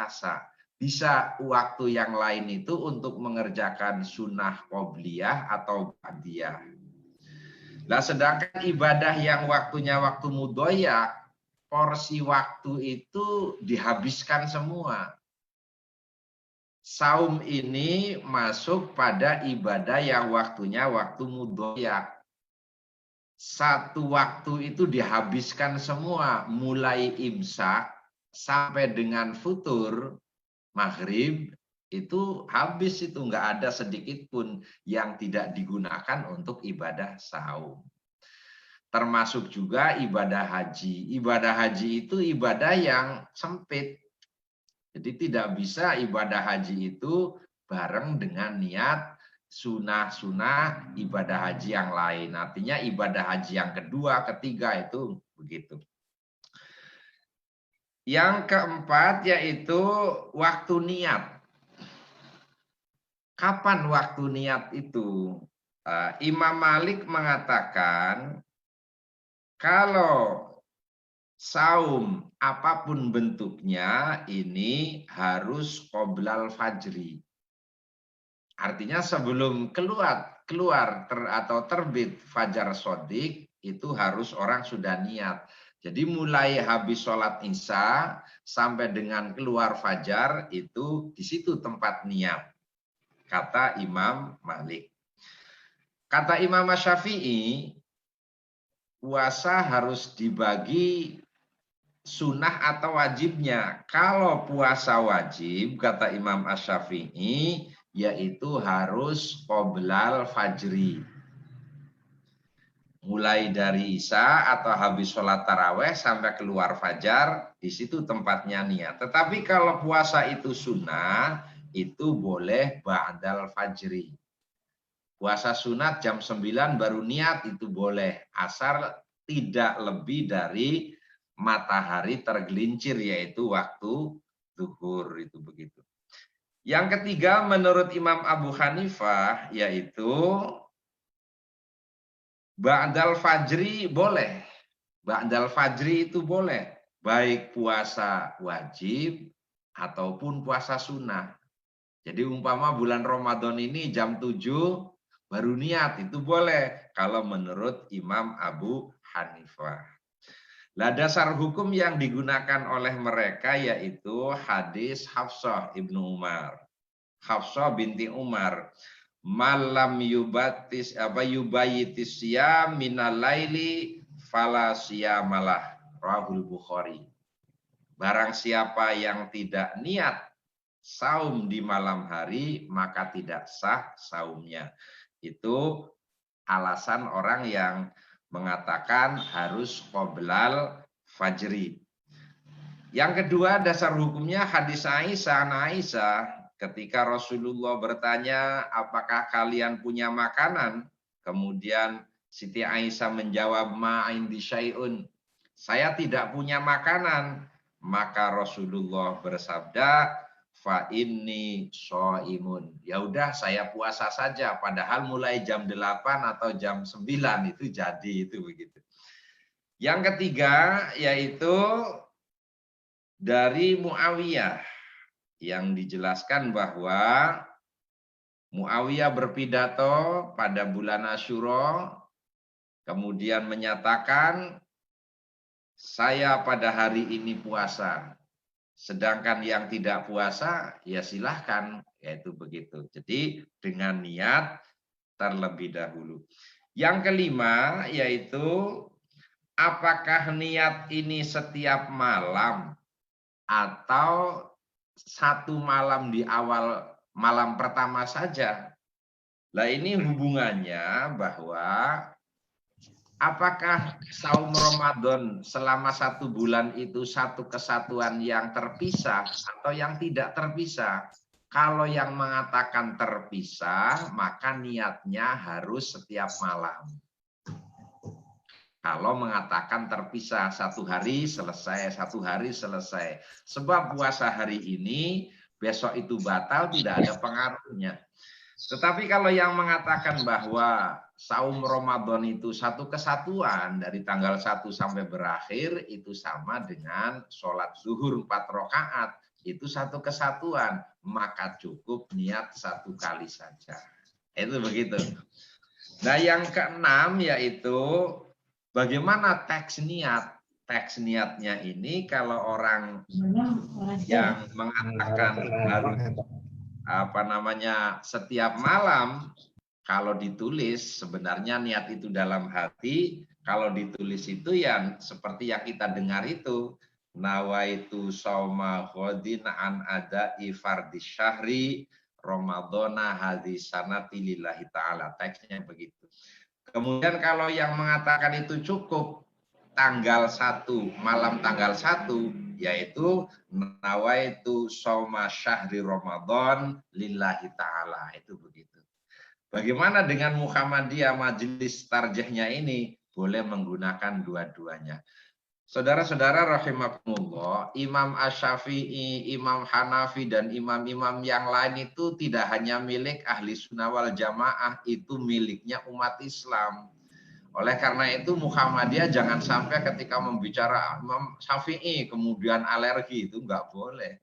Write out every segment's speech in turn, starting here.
puasa. Bisa waktu yang lain itu untuk mengerjakan sunnah qobliyah atau ba'diyah. Nah, sedangkan ibadah yang waktunya waktu mudhoyak, porsi waktu itu dihabiskan semua. Saum ini masuk pada ibadah yang waktunya waktu mudhoyak. Satu waktu itu dihabiskan semua, mulai imsak sampai dengan futur maghrib itu habis, itu nggak ada sedikit pun yang tidak digunakan untuk ibadah saum. Termasuk juga ibadah haji. Ibadah haji itu ibadah yang sempit. Jadi tidak bisa ibadah haji itu bareng dengan niat sunah-sunah ibadah haji yang lain. Artinya ibadah haji yang kedua, ketiga itu begitu. Yang keempat yaitu waktu niat. Kapan waktu niat itu? Imam Malik mengatakan kalau saum apapun bentuknya ini harus qoblal fajri. Artinya sebelum keluar atau terbit fajar sodik itu harus orang sudah niat. Jadi mulai habis sholat isya sampai dengan keluar fajar itu di situ tempat niat. Kata Imam Malik. Kata Imam Syafi'i, puasa harus dibagi sunnah atau wajibnya. Kalau puasa wajib, kata Imam Asy-Syafi'i, yaitu harus qoblal fajri. Mulai dari isya atau habis sholat taraweh sampai keluar fajar, di situ tempatnya niat. Tetapi kalau puasa itu sunnah, itu boleh ba'dal fajri. Puasa sunat jam 9 baru niat itu boleh. Asal tidak lebih dari matahari tergelincir, yaitu waktu zuhur, itu begitu. Yang ketiga menurut Imam Abu Hanifah yaitu ba'dal fajri boleh. Ba'dal fajri itu boleh. Baik puasa wajib ataupun puasa sunnah. Jadi umpama bulan Ramadan ini jam 7 baru niat itu boleh. Kalau menurut Imam Abu Hanifah. Lah dasar hukum yang digunakan oleh mereka yaitu hadis Hafsah ibnu Umar. Hafsah binti Umar. Malam yubayitis siyam minal laili fala siyamalah. Rahul Bukhari. Barang siapa yang tidak niat saum di malam hari maka tidak sah saumnya. Itu alasan orang yang mengatakan harus qoblal fajri. Yang kedua dasar hukumnya hadis Aisyah ketika Rasulullah bertanya apakah kalian punya makanan, kemudian Siti Aisyah menjawab ma'indi syai'un, saya tidak punya makanan, maka Rasulullah bersabda fa inni shaimun. Ya udah saya puasa saja, padahal mulai jam 8 atau jam 9 itu jadi, itu begitu. Yang ketiga yaitu dari Muawiyah yang dijelaskan bahwa Muawiyah berpidato pada bulan Asyura kemudian menyatakan saya pada hari ini puasa. Sedangkan yang tidak puasa, ya silahkan. Yaitu begitu. Jadi dengan niat terlebih dahulu. Yang kelima, yaitu apakah niat ini setiap malam atau satu malam di awal malam pertama saja. Nah ini hubungannya bahwa apakah saum Ramadan selama 1 bulan itu satu kesatuan yang terpisah atau yang tidak terpisah? Kalau yang mengatakan terpisah, maka niatnya harus setiap malam. Kalau mengatakan terpisah 1 hari selesai, 1 hari selesai. Sebab puasa hari ini, besok itu batal, tidak ada pengaruhnya. Tetapi kalau yang mengatakan bahwa saum Ramadan itu satu kesatuan dari tanggal 1 sampai berakhir itu sama dengan sholat zuhur 4 rakaat. itu satu kesatuan, maka cukup niat satu kali saja. Itu begitu. Nah, yang keenam yaitu bagaimana teks niat. Teks niatnya ini kalau orang yang mengatakan harus setiap malam, kalau ditulis sebenarnya niat itu dalam hati, kalau ditulis itu ya seperti yang kita dengar itu, nawaitu shauma ghadin an ada'i fardhi syahri ramadhana hadis sanati lillahi ta'ala. Teksnya begitu. Kemudian kalau yang mengatakan itu cukup tanggal 1, malam tanggal 1, yaitu nawaitu shauma syahri Ramadan lillahi ta'ala. Itu begitu. Bagaimana dengan Muhammadiyah majelis tarjihnya ini? Boleh menggunakan dua-duanya. Saudara-saudara rahimakumullah, Imam Asy-Syafi'i, Imam Hanafi, dan imam-imam yang lain itu tidak hanya milik ahli sunnah wal jamaah, itu miliknya umat Islam. Oleh karena itu Muhammadiyah jangan sampai ketika membicara Imam Syafi'i kemudian alergi, itu enggak boleh.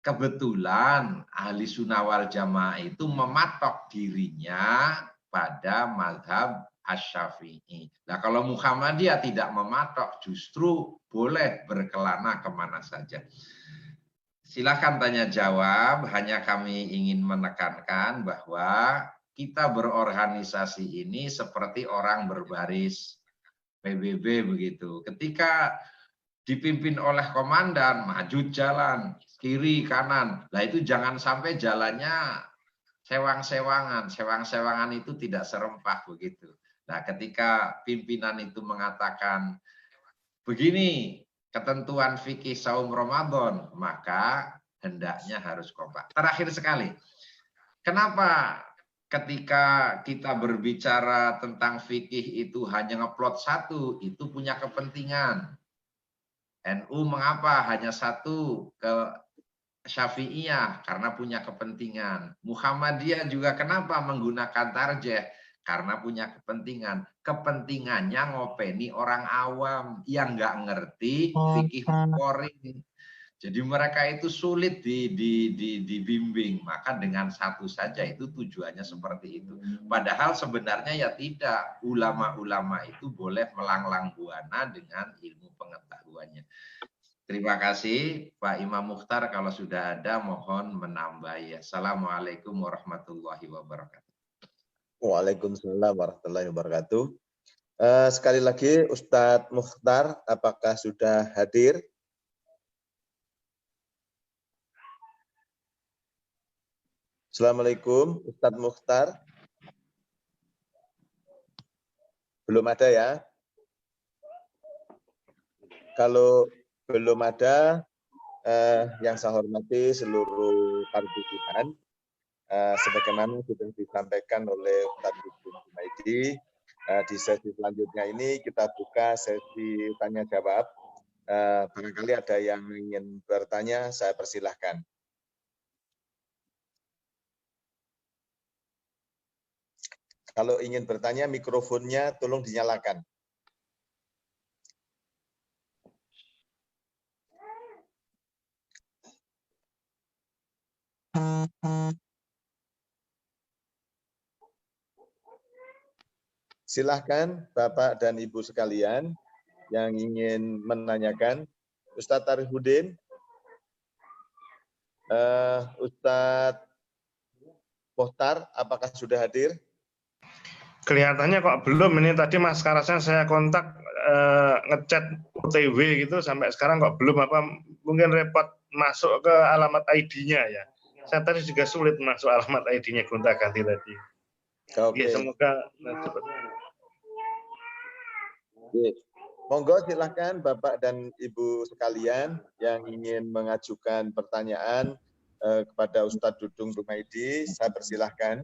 Kebetulan ahli sunnah wal jamaah itu mematok dirinya pada mazhab Asy-Syafi'i. Nah, kalau Muhammadiyah tidak mematok, justru boleh berkelana kemana saja. Silakan tanya jawab, hanya kami ingin menekankan bahwa kita berorganisasi ini seperti orang berbaris PBB begitu. Ketika dipimpin oleh komandan, maju jalan, kiri, kanan. Nah itu jangan sampai jalannya sewang-sewangan. Sewang-sewangan itu tidak serempah begitu. Nah ketika pimpinan itu mengatakan, begini ketentuan fikih saum Ramadan, maka hendaknya harus kompak. Terakhir sekali, kenapa ketika kita berbicara tentang fikih itu hanya ngeplot satu, itu punya kepentingan. NU mengapa hanya satu ke Syafi'iyah? Karena punya kepentingan. Muhammadiyah juga kenapa menggunakan tarjih? Karena punya kepentingan. Kepentingannya ngopeni orang awam yang nggak ngerti fikih Bukhari. Jadi mereka itu sulit dibimbing. Maka dengan satu saja itu tujuannya seperti itu. Padahal sebenarnya ya tidak. Ulama-ulama itu boleh melanglang buana dengan ilmu pengetahuannya. Terima kasih Pak Imam Mukhtar, kalau sudah ada mohon menambah ya. Assalamualaikum warahmatullahi wabarakatuh. Waalaikumsalam warahmatullahi wabarakatuh. Sekali lagi Ustadz Mukhtar, apakah sudah hadir? Assalamualaikum Ustadz Mukhtar. Belum ada ya? Kalau belum ada, yang saya hormati seluruh partisipan, sebagaimana sudah disampaikan oleh Ustadz Dudung Junaidi, di sesi selanjutnya ini kita buka sesi tanya jawab. Barangkali ada yang ingin bertanya, saya persilahkan. Kalau ingin bertanya, mikrofonnya tolong dinyalakan. Silahkan Bapak dan Ibu sekalian yang ingin menanyakan. Ustadz Arifudin, Ustadz Mukhtar, apakah sudah hadir? Kelihatannya kok belum ini. Tadi Mas Karasan saya kontak ngechat OTW gitu, sampai sekarang kok belum. Apa mungkin repot masuk ke alamat ID-nya ya? Saya tadi juga sulit masuk alamat ID-nya gonta-ganti tadi. Oke. Ya, semoga cepat. Monggo silahkan Bapak dan Ibu sekalian yang ingin mengajukan pertanyaan kepada Ustadz Dudung Junaidi, saya persilahkan.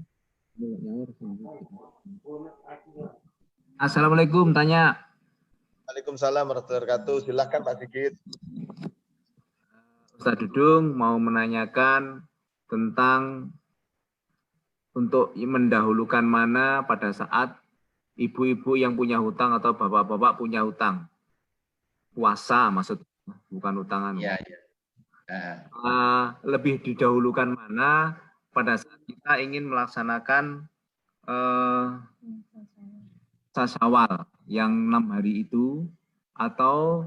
Assalamualaikum, tanya. Waalaikumsalam warahmatullahi wabarakatuh. Silahkan Pak Sigit. Ustadz Dudung mau menanyakan tentang untuk mendahulukan mana pada saat ibu-ibu yang punya hutang atau bapak-bapak punya hutang. Puasa maksudnya, bukan hutangan. Ya, ya. lebih didahulukan mana pada saat kita ingin melaksanakan puasa Syawal yang 6 hari itu, atau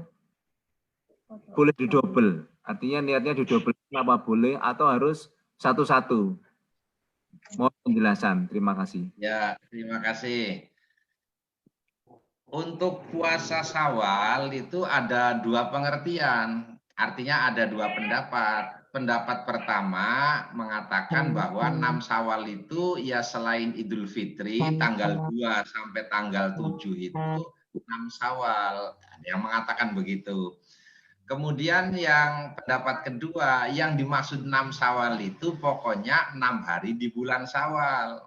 boleh didobel? Artinya niatnya didobel, apa boleh, atau harus satu-satu? Mohon penjelasan. Terima kasih. Ya, terima kasih. Untuk puasa Syawal itu ada dua pengertian. Artinya ada dua pendapat. Pendapat pertama mengatakan bahwa 6 Syawal itu ya selain Idul Fitri tanggal 2 sampai tanggal 7 itu 6 Syawal. Yang mengatakan begitu. Kemudian yang pendapat kedua, yang dimaksud 6 Syawal itu pokoknya 6 hari di bulan Syawal.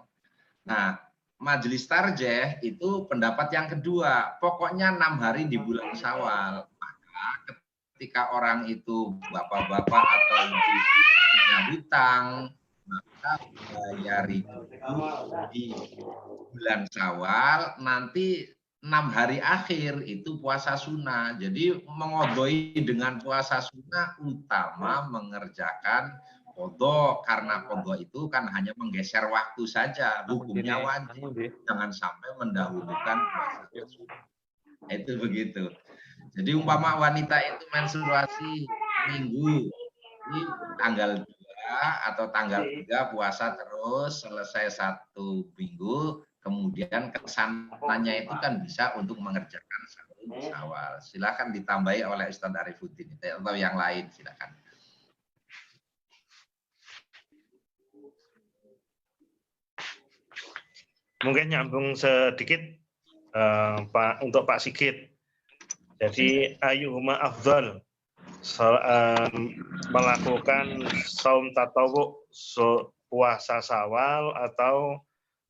Nah, Majelis Tarjih itu pendapat yang kedua, pokoknya 6 hari di bulan Syawal. Maka ketika orang itu bapak-bapak atau ibu-ibu punya hutang, maka bayar itu di bulan Syawal, nanti 6 hari akhir itu puasa sunnah. Jadi mengodoi dengan puasa sunnah utama mengerjakan qadha, karena qadha itu kan hanya menggeser waktu saja, hukumnya wajib. Jangan sampai mendahulukan puasa sunnah. Itu begitu. Jadi umpama wanita itu menstruasi minggu, ini tanggal 2 atau tanggal 3 puasa terus selesai 1 minggu, kemudian kesananya itu kan bisa untuk mengerjakan 1 Syawal. Silakan ditambahi oleh Ustaz Arifuddin atau yang lain, silakan. Mungkin nyambung sedikit Pak, untuk Pak Sigit. Jadi ayyuhuma afdal, melakukan saum tatawwu, puasa Syawal, atau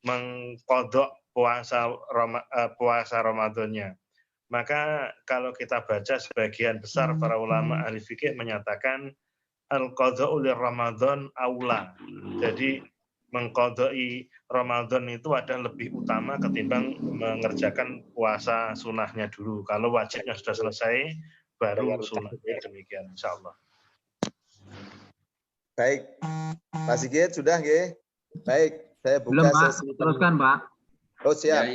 mengqadha puasa Ramadannya. Maka kalau kita baca, sebagian besar para ulama ahli fikih menyatakan al-qadha'u lir-Ramadan aula. Jadi mengqadha'i Ramadan itu ada lebih utama ketimbang mengerjakan puasa sunahnya dulu. Kalau wajibnya sudah selesai, baru sunahnya. Demikian, insyaallah. Baik, Pak Sigit sudah nggih? Baik, saya buka Belum, Pak. sesi. Teruskan, Pak. Oh, siap.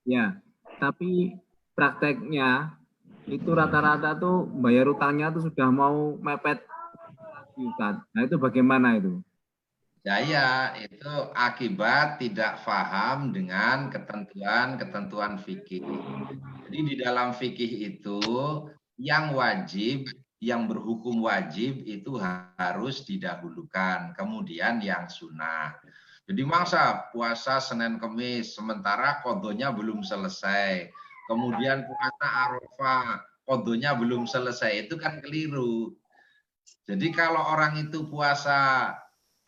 Ya, tapi prakteknya itu rata-rata tuh bayar utangnya tuh sudah mau mepet. Nah, itu bagaimana itu? Ya, itu akibat tidak paham dengan ketentuan fikih. Jadi di dalam fikih itu yang wajib, yang berhukum wajib itu harus didahulukan, kemudian yang sunnah. Jadi masa puasa Senin Kemis sementara qadhonya belum selesai, kemudian puasa Arafah qadhonya belum selesai, itu kan keliru. Jadi kalau orang itu puasa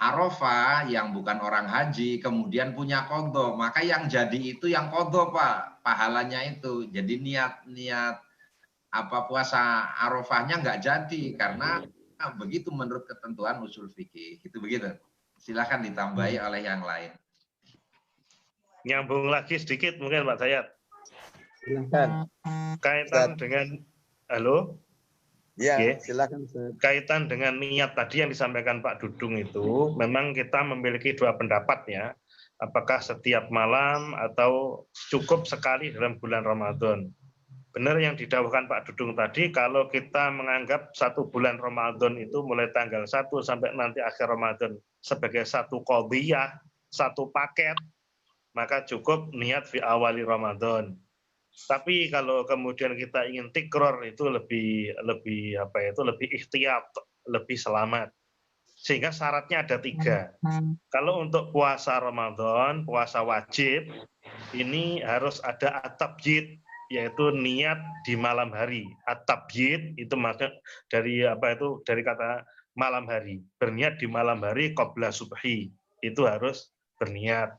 Arafah yang bukan orang haji, kemudian punya qadha, maka yang jadi itu yang qadha, Pak, pahalanya itu. Jadi niat puasa Arafahnya nggak jadi karena begitu menurut ketentuan usul fikih. Itu begitu. Silakan ditambahi oleh yang lain. Nyambung lagi sedikit mungkin Pak Dayat. Silakan. Kaitan dengan halo. Ya, Oke. silakan. Kaitan dengan niat tadi yang disampaikan Pak Dudung itu, memang kita memiliki dua pendapat ya. Apakah setiap malam atau cukup sekali dalam bulan Ramadan. Benar yang didawuhkan Pak Dudung tadi, kalau kita menganggap 1 bulan Ramadan itu mulai tanggal 1 sampai nanti akhir Ramadan sebagai satu qadhiyah, satu paket, maka cukup niat fi awali Ramadan. Tapi kalau kemudian kita ingin tikror itu lebih ikhtiyat, lebih selamat. Sehingga syaratnya ada 3. Kalau untuk puasa Ramadan, puasa wajib, ini harus ada at-tabyid, yaitu niat di malam hari. At-tabyid itu maksudnya dari dari kata malam hari. Berniat di malam hari qabla subhi. Itu harus berniat.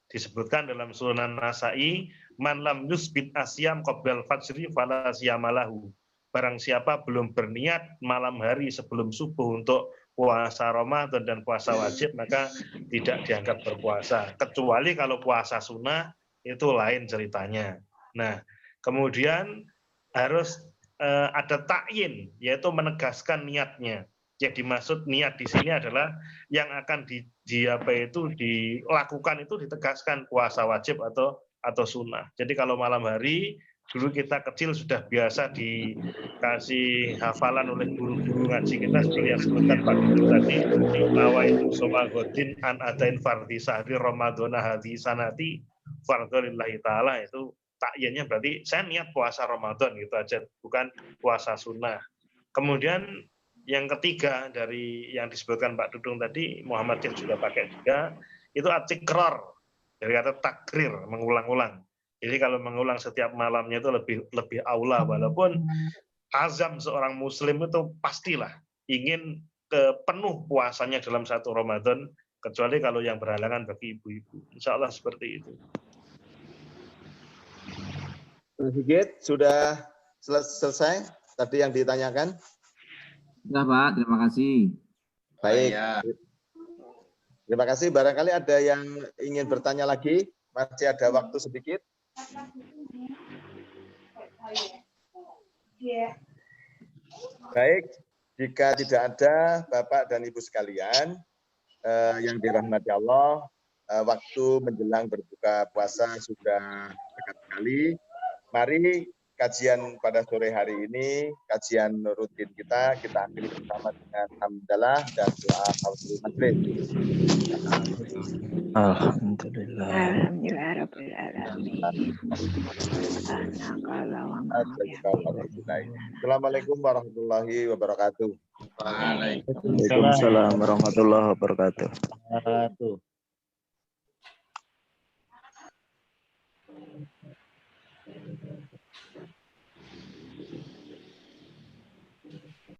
Disebutkan dalam Sunan Nasa'i, man lam yusbit asyam qoblal fajri fala siyamalahu. Barang siapa belum berniat malam hari sebelum subuh untuk puasa Ramadan dan puasa wajib, maka tidak dianggap berpuasa. Kecuali kalau puasa sunnah, itu lain ceritanya. Nah, kemudian harus ada ta'yin, yaitu menegaskan niatnya. Yang dimaksud niat di sini adalah yang akan dilakukan itu ditegaskan puasa wajib atau sunnah. Jadi kalau malam hari dulu kita kecil sudah biasa dikasih hafalan oleh guru-guru ngaji kita seperti yang sebutkan Pak Guru tadi, nawaitu soma godin an adain fardhi sahri ramadhana hadhi sanati fardholillahi ta'ala, itu takyinnya berarti saya niat puasa Ramadan gitu aja, bukan puasa sunnah. Kemudian yang ketiga dari yang disebutkan Pak Dudung tadi, Muhammadiyah juga pakai juga, itu at-tikrar, dari kata takrir, mengulang-ulang. Jadi kalau mengulang setiap malamnya itu lebih aula, walaupun azam seorang muslim itu pastilah ingin penuh puasanya dalam satu Ramadan, kecuali kalau yang berhalangan bagi ibu-ibu. Insya Allah seperti itu. Sigit, sudah selesai tadi yang ditanyakan? Sudah Pak, terima kasih. Baik. Terima kasih. Barangkali ada yang ingin bertanya lagi? Masih ada waktu sedikit. Baik, jika tidak ada Bapak dan Ibu sekalian yang dirahmati Allah, waktu menjelang berbuka puasa sudah dekat sekali. Mari kajian pada sore hari ini, kajian rutin kita akhiri bersama dengan hamdalah dan doa kafaaratul majlis. Alhamdulillah. Alhamdulillahirabbil alamin. Assalamualaikum warahmatullahi wabarakatuh. Waalaikumsalam warahmatullahi wabarakatuh.